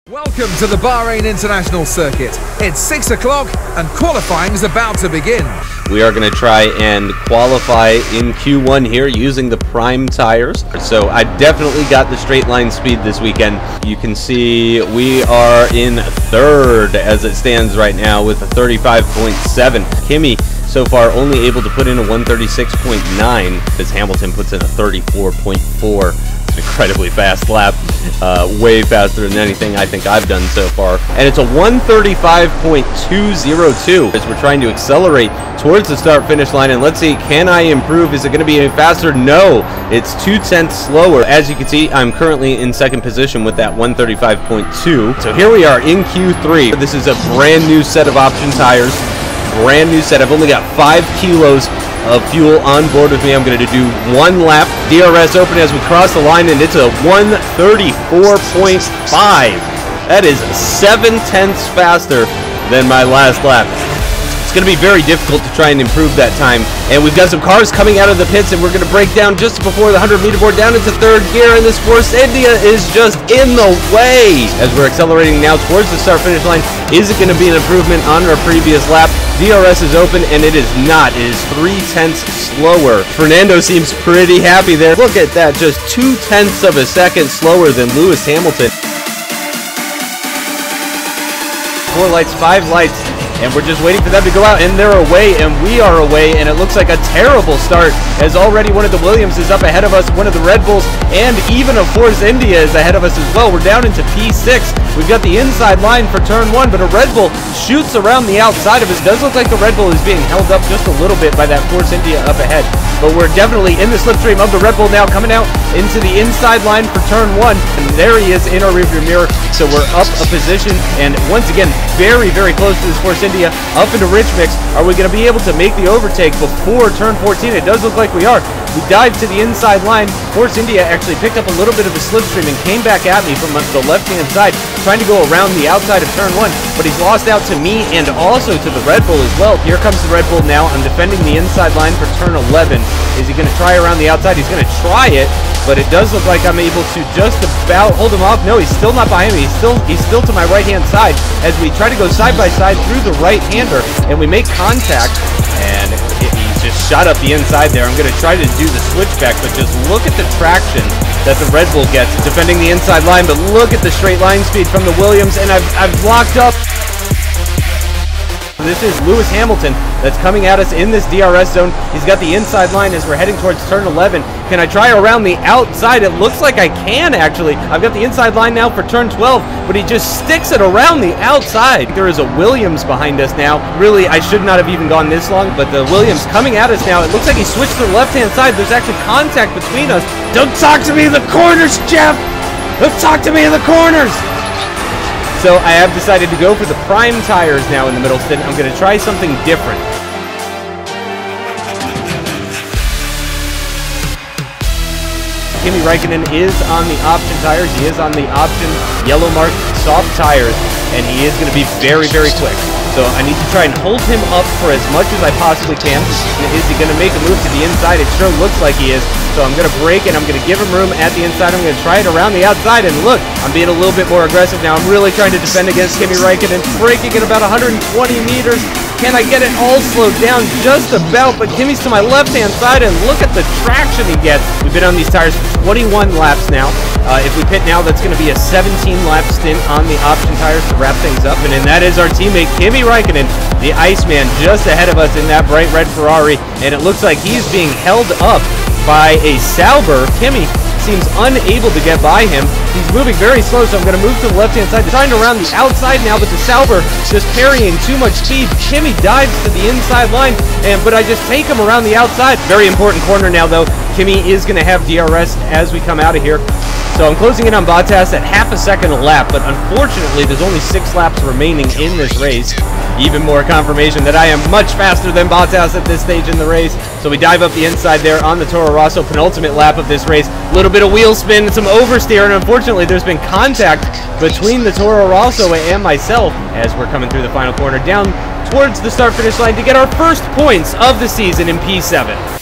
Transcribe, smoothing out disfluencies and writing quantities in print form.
Welcome to the Bahrain International Circuit. It's 6 o'clock and qualifying is about to begin. We are going to try and qualify in Q1 here using the prime tires. So I definitely got the straight line speed this weekend. You can see we are in third as it stands right now with a 35.7. Kimi so far only able to put in a 136.9 as Hamilton puts in a 34.4. Incredibly fast lap, way faster than anything I think I've done so far. And it's a 135.202 as we're trying to accelerate towards the start-finish line. And let's see, can I improve? Is it going to be any faster? No, it's 0.2 slower. As you can see, I'm currently in second position with that 135.2. So here we are in Q3. This is a brand new set of option tires. Brand new set. I've only got 5 kilos of fuel on board with me. I'm going to do one lap. DRS open as we cross the line, and it's a 134.5. That is 0.7 faster than my last lap. It's going to be very difficult to try and improve that time. And we've got some cars coming out of the pits, and we're going to break down just before the 100-meter board down into third gear, and this Force India is just in the way. As we're accelerating now towards the start-finish line, is it going to be an improvement on our previous lap? DRS is open, and it is not. It is 0.3 slower. Fernando seems pretty happy there. Look at that, just 0.2 of a second slower than Lewis Hamilton. 4 lights, 5 lights. And we're just waiting for them to go out, and they're away, and we are away, and it looks like a terrible start, as already one of the Williams is up ahead of us, one of the Red Bulls, and even a Force India is ahead of us as well. We're down into P6. We've got the inside line for turn 1, but a Red Bull shoots around the outside of us. Does look like the Red Bull is being held up just a little bit by that Force India up ahead. But we're definitely in the slipstream of the Red Bull now, coming out into the inside line for turn 1. And there he is in our rearview mirror. So we're up a position, and once again, very, very close to this Force India, up into Rich Mix. Are we going to be able to make the overtake before turn 14? It does look like we are. We dived to the inside line. Force India actually picked up a little bit of a slipstream and came back at me from the left-hand side, trying to go around the outside of turn 1, but he's lost out to me and also to the Red Bull as well. Here comes the Red Bull now. I'm defending the inside line for turn 11. Is he going to try around the outside? He's going to try it, but it does look like I'm able to just about hold him off. No, he's still not behind me. He's still to my right-hand side as we try to go side by side through the right-hander, and we make contact, and he's just shot up the inside there. I'm going to try to do the switchback, but just look at the traction that the Red Bull gets defending the inside line, but look at the straight line speed from the Williams, and I've locked up. This is Lewis Hamilton that's coming at us in this DRS zone. He's got the inside line as we're heading towards turn 11. Can I try around the outside? It looks like I can, actually. I've got the inside line now for turn 12, but he just sticks it around the outside. There is a Williams behind us now. Really, I should not have even gone this long, but the Williams coming at us now. It looks like he switched to the left-hand side. There's actually contact between us. Don't talk to me in the corners, Jeff! Don't talk to me in the corners! So I have decided to go for the prime tires now in the middle stint. I'm going to try something different. Kimi Räikkönen is on the option tires. He is on the option yellow marked soft tires, and he is going to be very, very quick. So I need to try and hold him up for as much as I possibly can. Is he going to make a move to the inside? It sure looks like he is. So I'm going to brake, and I'm going to give him room at the inside. I'm going to try it around the outside, and look, I'm being a little bit more aggressive now. I'm really trying to defend against Kimi Räikkönen, braking at about 120 meters. Can I get it all slowed down? Just about, but Kimi's to my left-hand side, and look at the traction he gets. We've been on these tires for 21 laps now. If we pit now, that's going to be a 17-lap stint on the option tires to wrap things up. And that is our teammate, Kimi Räikkönen, the Iceman, just ahead of us in that bright red Ferrari. And it looks like he's being held up by a Sauber. Kimi seems unable to get by him. He's moving very slow, so I'm going to move to the left-hand side. Trying to round the outside now, but the Sauber just carrying too much speed. Kimi dives to the inside line, but I just take him around the outside. Very important corner now, though. Kimi is going to have DRS as we come out of here. So I'm closing in on Bottas at half a second a lap, but unfortunately there's only 6 laps remaining in this race. Even more confirmation that I am much faster than Bottas at this stage in the race. So we dive up the inside there on the Toro Rosso, penultimate lap of this race. A little bit of wheel spin, some oversteer, and unfortunately there's been contact between the Toro Rosso and myself as we're coming through the final corner down towards the start-finish line to get our first points of the season in P7.